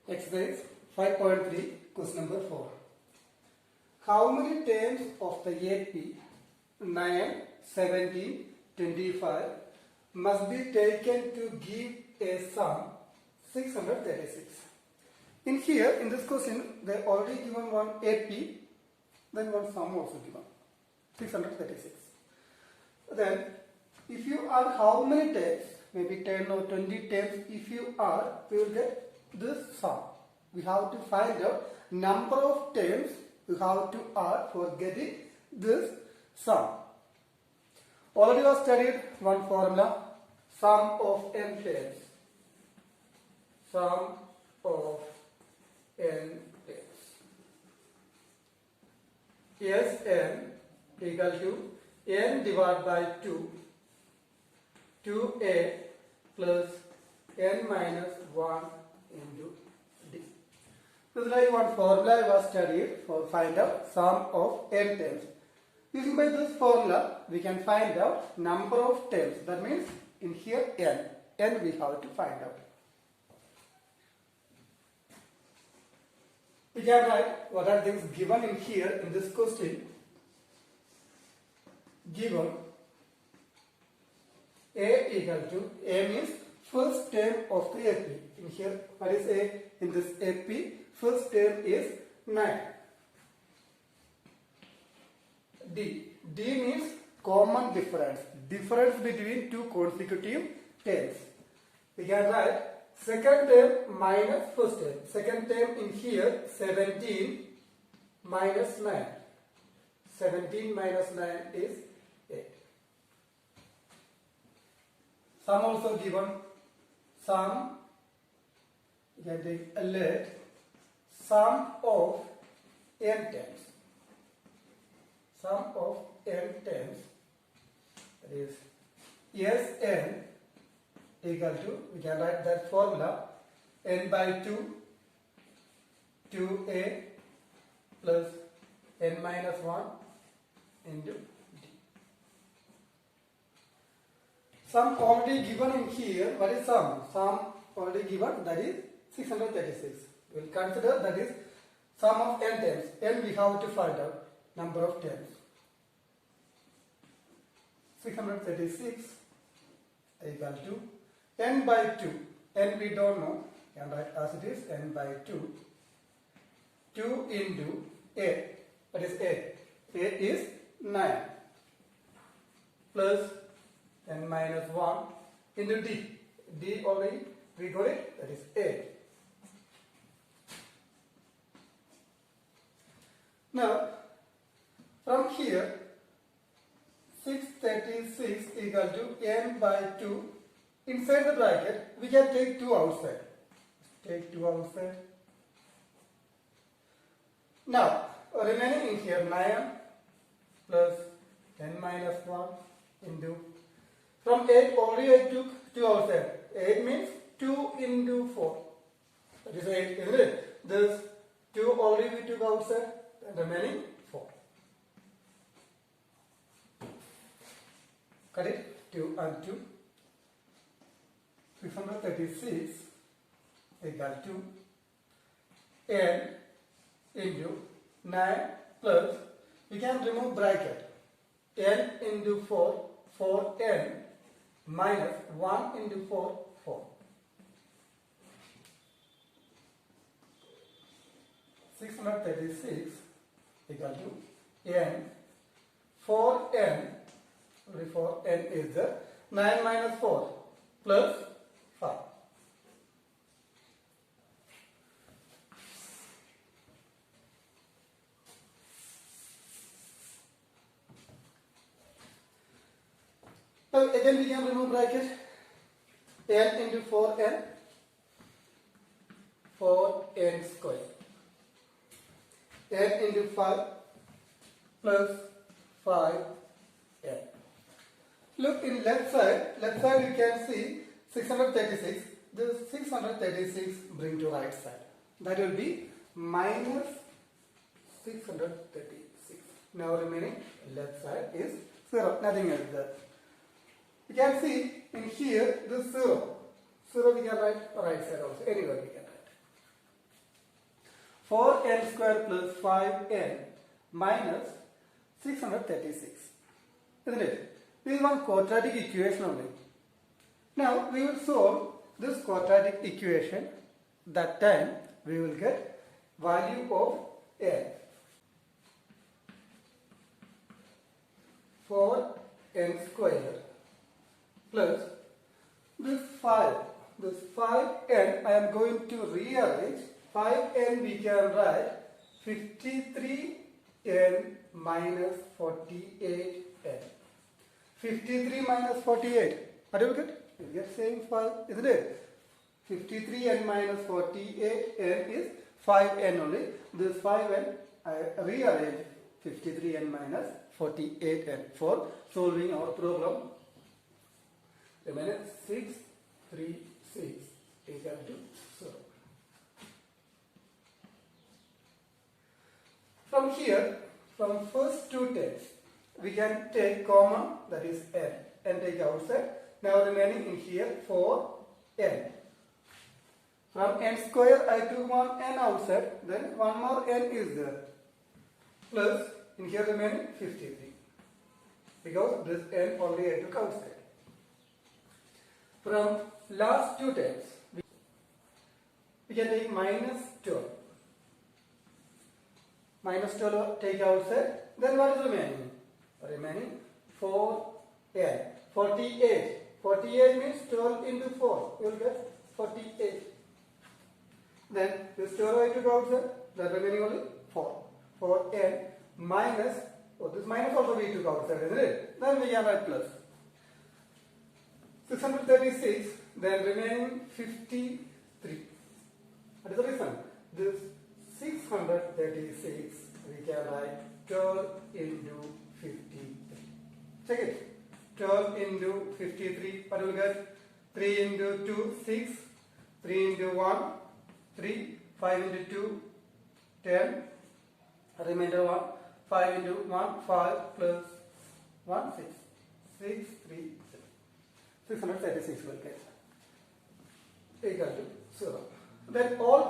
Exercise 5.3, question number 4. How many terms of the AP 9, 17, 25 must be taken to give a sum 636? In here, in this question, they already given one AP, then one sum also given, 636. Then, if you add how many terms, maybe 10 or 20 terms, if you add, we will get this sum. We have to find out number of terms we have to add for getting this sum. Already we have studied one formula, sum of n terms. Sum of n terms. Sn equal to n divided by 2, 2a plus n minus 1 into d. This is like one formula was studied for find out sum of n terms. Using by this formula, we can find out number of terms. That means in here n. N we have to find out. We can write what are things given in here in this question. Given a equal to, a means first term of the AP. In here, what is a? In this AP, first term is 9. D. D means common difference. Difference between two consecutive terms. We can write second term minus first term. Second term in here 17 minus 9. 17 minus 9 is 8. Sum also given. Sum, you can take a let, sum of n terms. Sum of n terms, that is Sn equal to, we can write that formula, n by 2, 2a plus n minus 1 into d. Sum already given in here, what is sum? Sum already given, that is 636. We will consider that is sum of n terms. N we have to find out number of terms. 636 equal to n by 2. N we don't know, and write as it is n by 2. 2 into a, that is a. A is 9 plus n minus 1 into d. D already we got it, that is 8. Now, from here, 636 equal to n by 2. Inside the bracket, we can take 2 outside. Take 2 outside. Now, remaining in here 9 plus n minus 1 into. From 8 already I took 2 outside. 8 means 2 into 4. That is 8, isn't it? This 2 already we took outside, and remaining 4. Got it? 2 and 2. 636 equal to n into 9 plus, we can remove bracket. n into 4, 4n minus 1 into 4, 4. 636 equal to n, 4n, only 4n is there, 9 minus 4 plus 5. Now again we can remove bracket. N into 4n, 4n square. N into 5 plus 5n. Look in left side you can see 636. This 636 bring to right side. That will be minus 636. Now remaining left side is 0. Nothing else there. You can see in here this 0. 0 we can write right side also. Anywhere we can write. 4n square plus 5n minus 636. Isn't it? This is one quadratic equation only. Now we will solve this quadratic equation. That time we will get value of n. 4n square plus this 5n I am going to rearrange. 5n we can write 53n minus 48n. 53 minus 48. What do you get? You get same 5, isn't it? 53n minus 48n is 5n only. This 5n I rearrange 53n minus 48n for solving our problem. Remaining 6, 3, 6 equal to 0. From here, from first two terms, we can take common, that is n, and take outside. Now remaining in here 4n. From n square I took one n outside, then one more n is there. Plus in here remaining 53. Because this n only I took outside. From last two terms, we can take minus 12. Minus 12 take outside. Then what is remaining? Remaining 4n. 48. 48 means 12 into 4. You will get 48. Then this 12 I took outside. Then remaining only 4. 4n minus, this minus also we took outside, isn't it? Then we can write plus. 636, then remaining 53. What is the reason? This 636 we can write 12 into 53. Check it. 12 into 53, what will you get? 3 into 2, 6. 3 into 1, 3. 5 into 2, 10. Remainder 1. 5 into 1, 5 plus 1, 6. 6, 3, 6. 636 will get equal to 0. Then all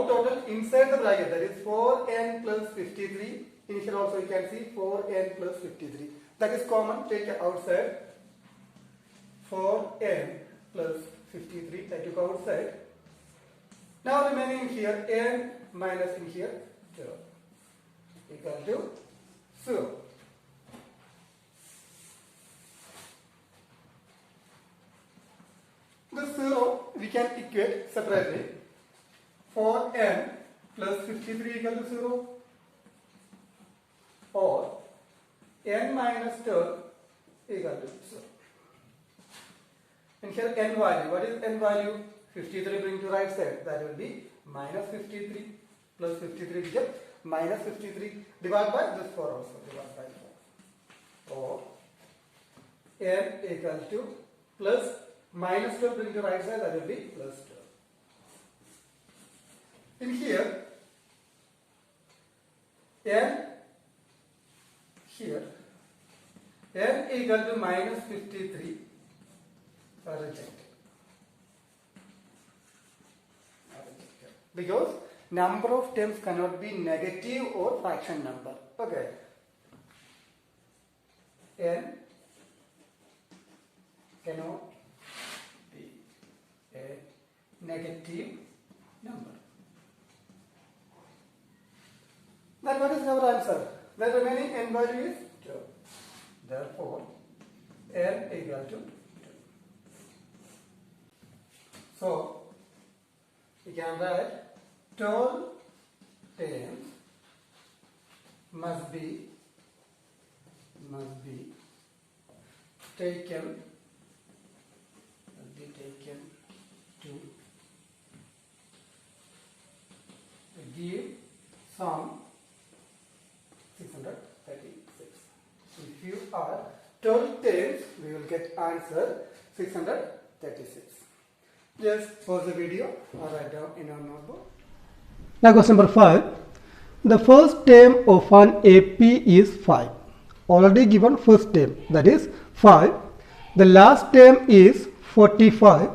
total inside the bracket, that is 4n plus 53. In here also you can see 4n plus 53. That is common, take outside. 4n plus 53, I took outside. Now remaining here, n minus in here 0 equal to 0. This 0 we can equate separately. 4n plus 53 equal to 0, or n minus 12 equal to 0. And here n value, what is n value? 53 bring to right side, that will be minus 53 plus 53 become minus 53 divided by this 4 also, divided by 4. Or n equal to plus minus 12 bring to right side, that will be plus 12. In here, n equal to minus 53 are rejected. Because number of terms cannot be negative or fraction number. Okay. N cannot be a negative number. Then what is our answer? The remaining n value is 2. Therefore, n equal to 2. So, we can write 12 terms must be taken to give sum 636. If you are 12 terms, we will get answer 636. Just pause the video or write down in our notebook. Now question number 5. The first term of an AP is 5. Already given first term, that is 5. The last term is 45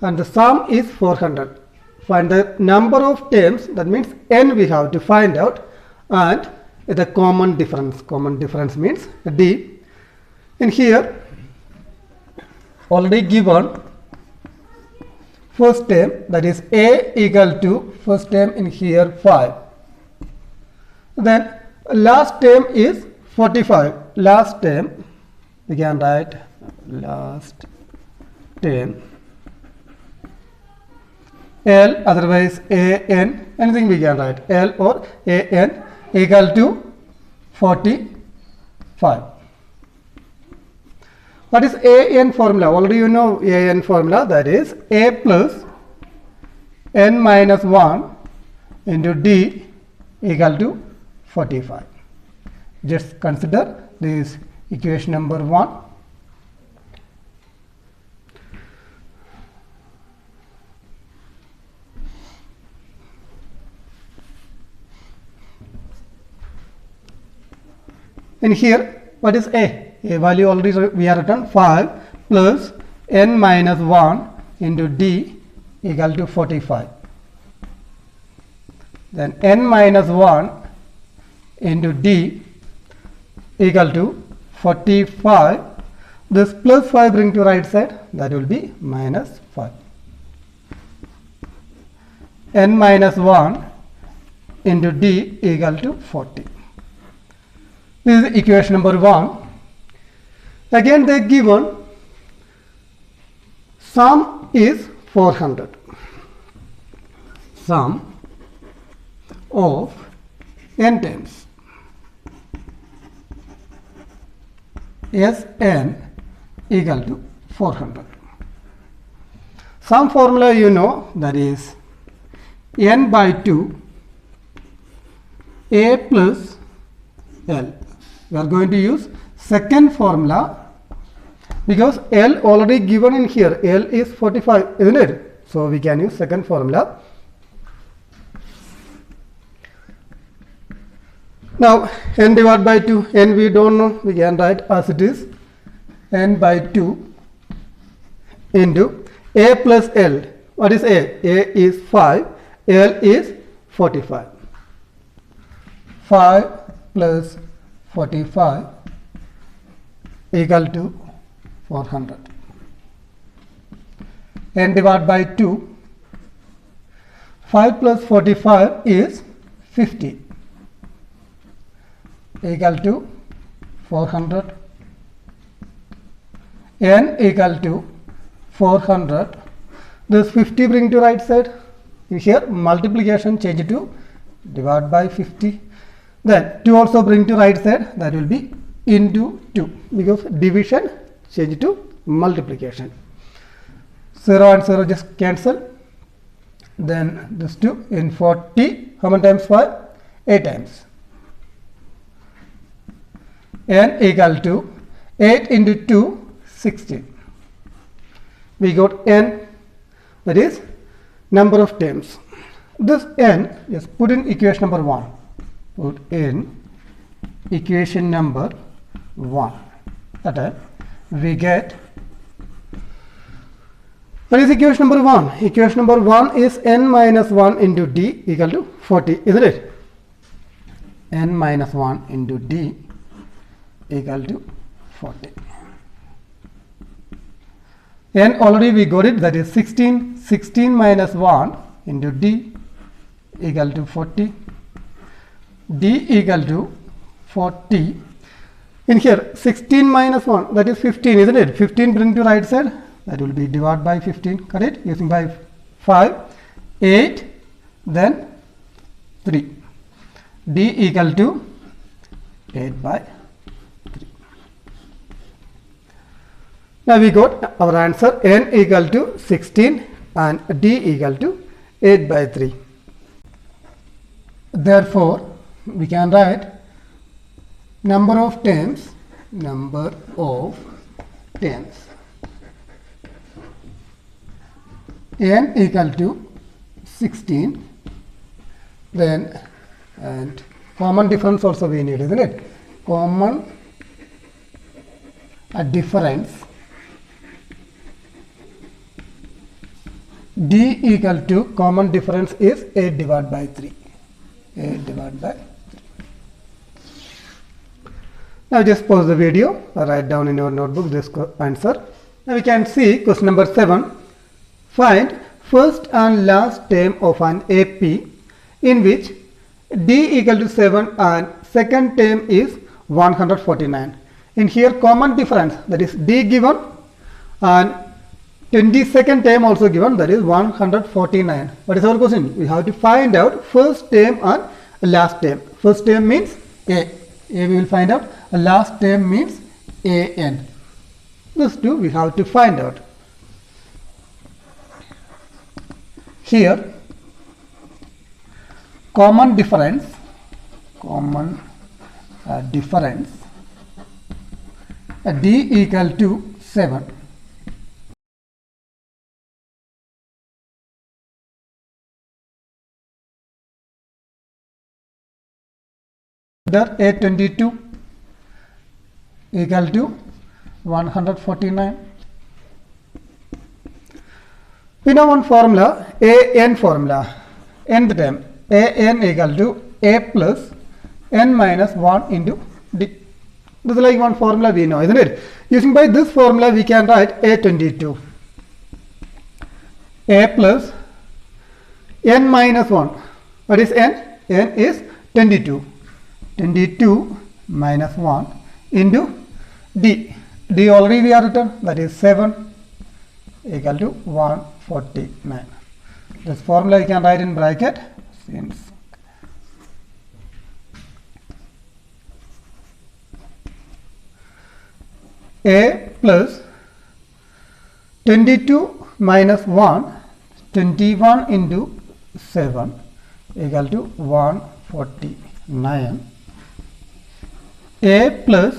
and the sum is 400. find the number of terms, that means n we have to find out, and the common difference means d. In here already given first term, that is a equal to first term in here 5, then last term is 45. Last term we can write last term L, otherwise an, anything we can write L or an equal to 45. What is an formula? Already you know an formula, that is a plus n minus 1 into d equal to 45. Just consider this equation number 1. In here, what is a? A value already we have written 5 plus n minus 1 into d equal to 45. Then n minus 1 into d equal to 45. This plus 5 bring to right side, that will be minus 5. N minus 1 into d equal to 40. This is equation number 1. Again they given sum is 400. Sum of n terms. Sn equal to 400. Sum formula you know, that is n by 2 a plus L. We are going to use second formula because L already given in here. L is 45, isn't it? So we can use second formula. Now n divided by 2, n we don't know, we can write as it is, n by 2 into a plus L. What is a? A is 5, L is 45. 5 plus 45 equal to 400. N divided by 2, 5 plus 45 is 50 equal to 400. N equal to 400. This 50 bring to right side. Here multiplication change it to divide by 50. Then 2 also bring to right side, that will be into 2 because division change to multiplication. 0 and 0 just cancel. Then this 2 in 40, how many times 5? 8 times. N equal to 8 into 2, 16. We got n, that is number of terms. This n, just put in equation number 1. Put in equation number 1. That time we get, what is equation number 1? Equation number 1 is n minus 1 into d equal to 40, isn't it? N minus 1 into d equal to 40. N already we got it, that is 16. 16 minus 1 into d equal to 40. D equal to 40. In here 16 minus 1, that is 15, isn't it? 15 bring to right side, that will be divided by 15, correct? Using by 5, 8, then 3. D equal to 8 by 3. Now we got our answer, n equal to 16 and d equal to 8 by 3. Therefore, we can write number of terms n equal to 16, then and common difference also we need, isn't it? Common difference D equal to common difference is A divided by 3. A divided by 3. Now just pause the video or write down in your notebook this answer. Now we can see question number 7. Find first and last term of an AP in which D equal to 7 and second term is 149. In here common difference, that is D given and 22nd term also given, that is 149. What is our question? We have to find out first term and last term. First term means A. A we will find out. Last term means AN. These two we have to find out. Here common difference D equal to 7. A22 equal to 149. We know one formula, AN formula, nth term, AN equal to A plus N minus 1 into D. This is like one formula we know, isn't it? Using by this formula we can write A22. A plus N minus 1. What is N? N is 22. 22 minus 1 into D. D already we are written, that is 7 equal to 149. This formula you can write in bracket since A plus 22 minus 1, 21 into 7 equal to 149. A plus,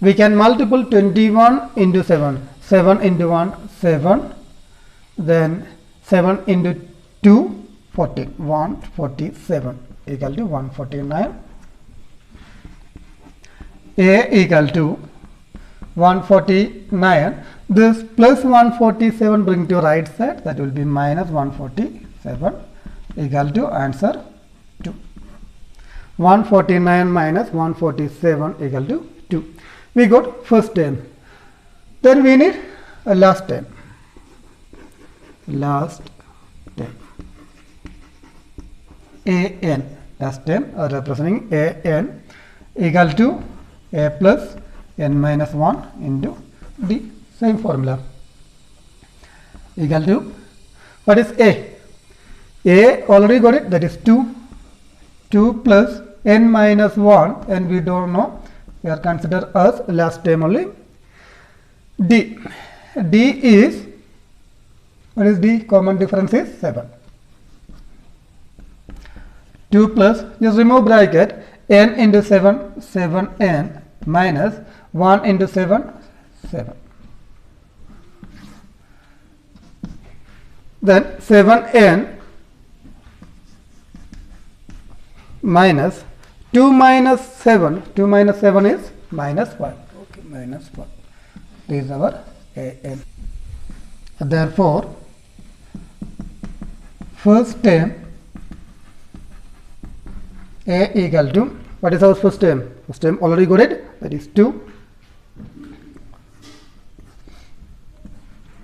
we can multiple 21 into 7, 7 into 1, 7, then 7 into 2, 14, 147 equal to 149. A equal to 149. This plus 147 bring to right side, that will be minus 147 equal to answer 2. 149 minus 147 equal to 2. We got first term. Then we need a last term. Last term. AN. Last term representing AN equal to A plus N minus 1 into D. Same formula. Equal to, what is A? A already got it, that is 2. 2 plus N minus 1, and we don't know, we are considered as last term only. D. D is, what is D? Common difference is 7. 2 plus, just remove bracket, N into 7, 7N minus 1 into 7, 7. Then 7N minus 2 minus 7. 2 minus 7 is minus 1. Okay, minus 1. This is our AN. Therefore, first term A equal to, what is our first term? First term already got it, that is 2.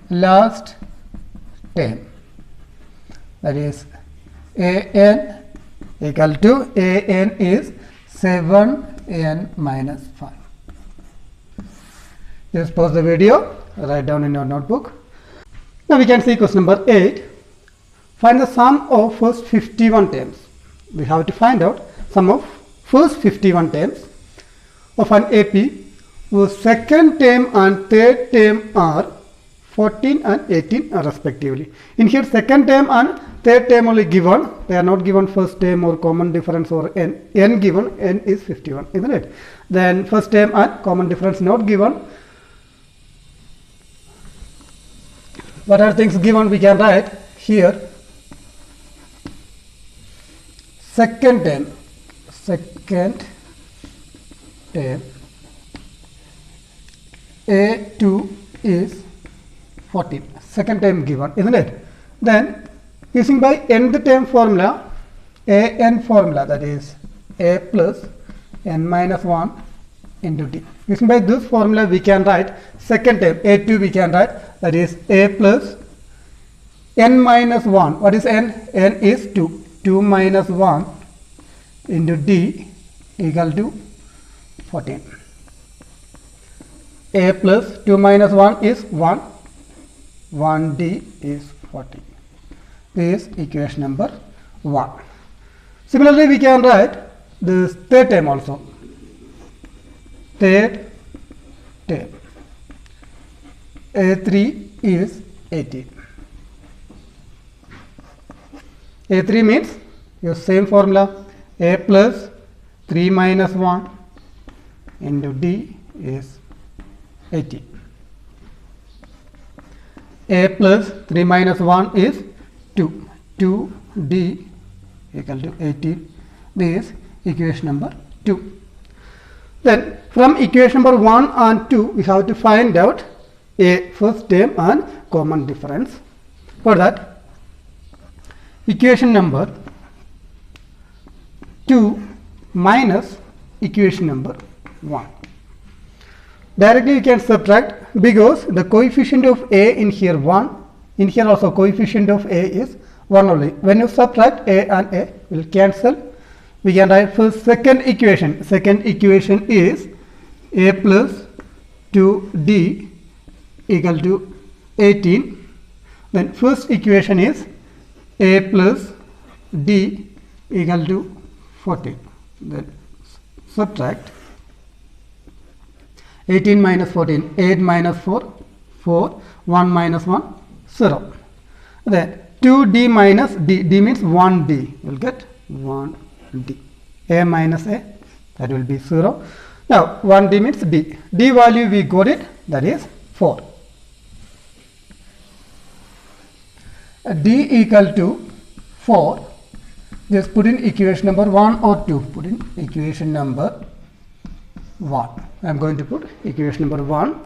Last term, that is AN equal to, AN is 7N minus 5. Just pause the video, write down in your notebook. Now we can see question number 8. Find the sum of first 51 terms. We have to find out sum of first 51 terms of an AP whose second term and third term are 14 and 18 respectively. In here second term and third term only given, they are not given first term or common difference or n. N given, n is 51, isn't it? Then first term and common difference not given. What are things given? We can write here second term A2 is 14. Second term given, isn't it? Then using by nth term formula, an formula, that is a plus n minus 1 into d. Using by this formula we can write second term a2, we can write that is a plus n minus 1. What is n? N is 2. 2 minus 1 into d equal to 14. A plus 2 minus 1 is 1. 1d is 14. This is equation number 1. Similarly, we can write this third term also. Third term. A3 is 18. A3 means your same formula, a plus 3 minus 1 into d is 18. A plus 3 minus 1 is 2. 2d equal to 18. This is equation number 2. Then from equation number 1 and 2 we have to find out a first term and common difference. For that, equation number 2 minus equation number 1. Directly you can subtract because the coefficient of a in here 1, in here also coefficient of a is 1 only. When you subtract a and a will cancel. We can write first second equation. Second equation is a plus 2d equal to 18. Then first equation is a plus d equal to 14. Then subtract 18 minus 14, 8 minus 4, 4, 1 minus 1, 0. Then 2d minus d, d means 1d, will get 1d. A minus a, that will be 0. Now 1d means d. D value we got it, that is 4. D equal to 4. Just put in equation number 1 or 2. Put in equation number 1. I am going to put equation number 1.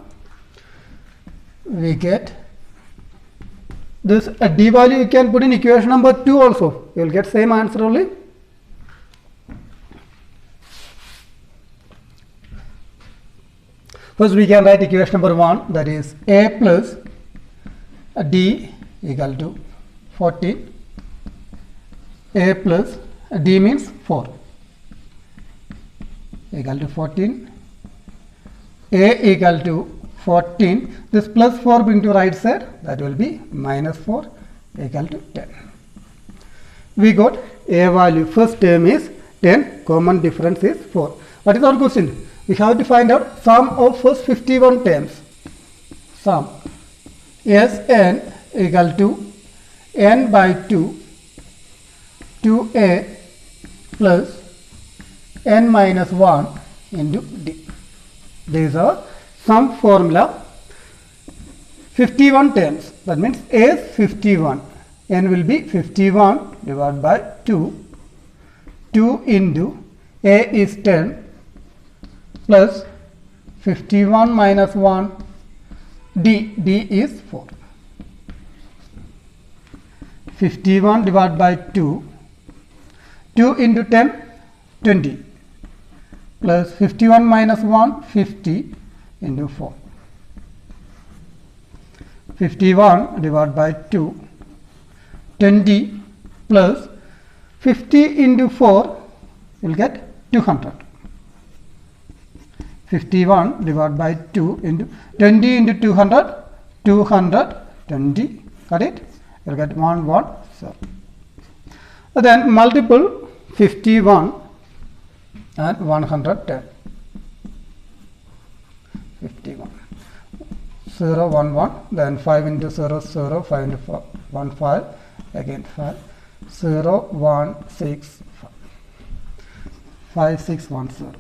We get this d value you can put in equation number 2 also. You will get same answer only. First we can write equation number 1, that is a plus d equal to 14. A plus d means 4 equal to 14. A equal to 14. This plus 4 bring to right side, that will be minus 4 equal to 10. We got a value. First term is 10. Common difference is 4. What is our question? We have to find out sum of first 51 terms. Sum Sn equal to n by 2 2a plus n minus 1 into d. These are sum formula. 51 terms, that means a is 51. N will be 51 divided by 2. 2 into a is 10 plus 51 minus 1 d. D is 4. 51 divided by 2. 2 into 10, 20. Plus 51 minus 1, 50 into 4. 51 divided by 2. 20 plus 50 into 4 will get 200. 51 divided by 2 into 20 into 200, 220. Got it? You will get 1, 1, so. Then multiple 51 and 110. 51. 0, 1, 1. Then 5 into 0, 0. 5 into 1, 5. Again 5. 0, 1, 6, 5. 5, 6, 1, 0.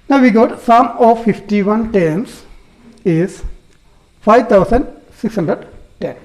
Now we got sum of 51 terms is 5610.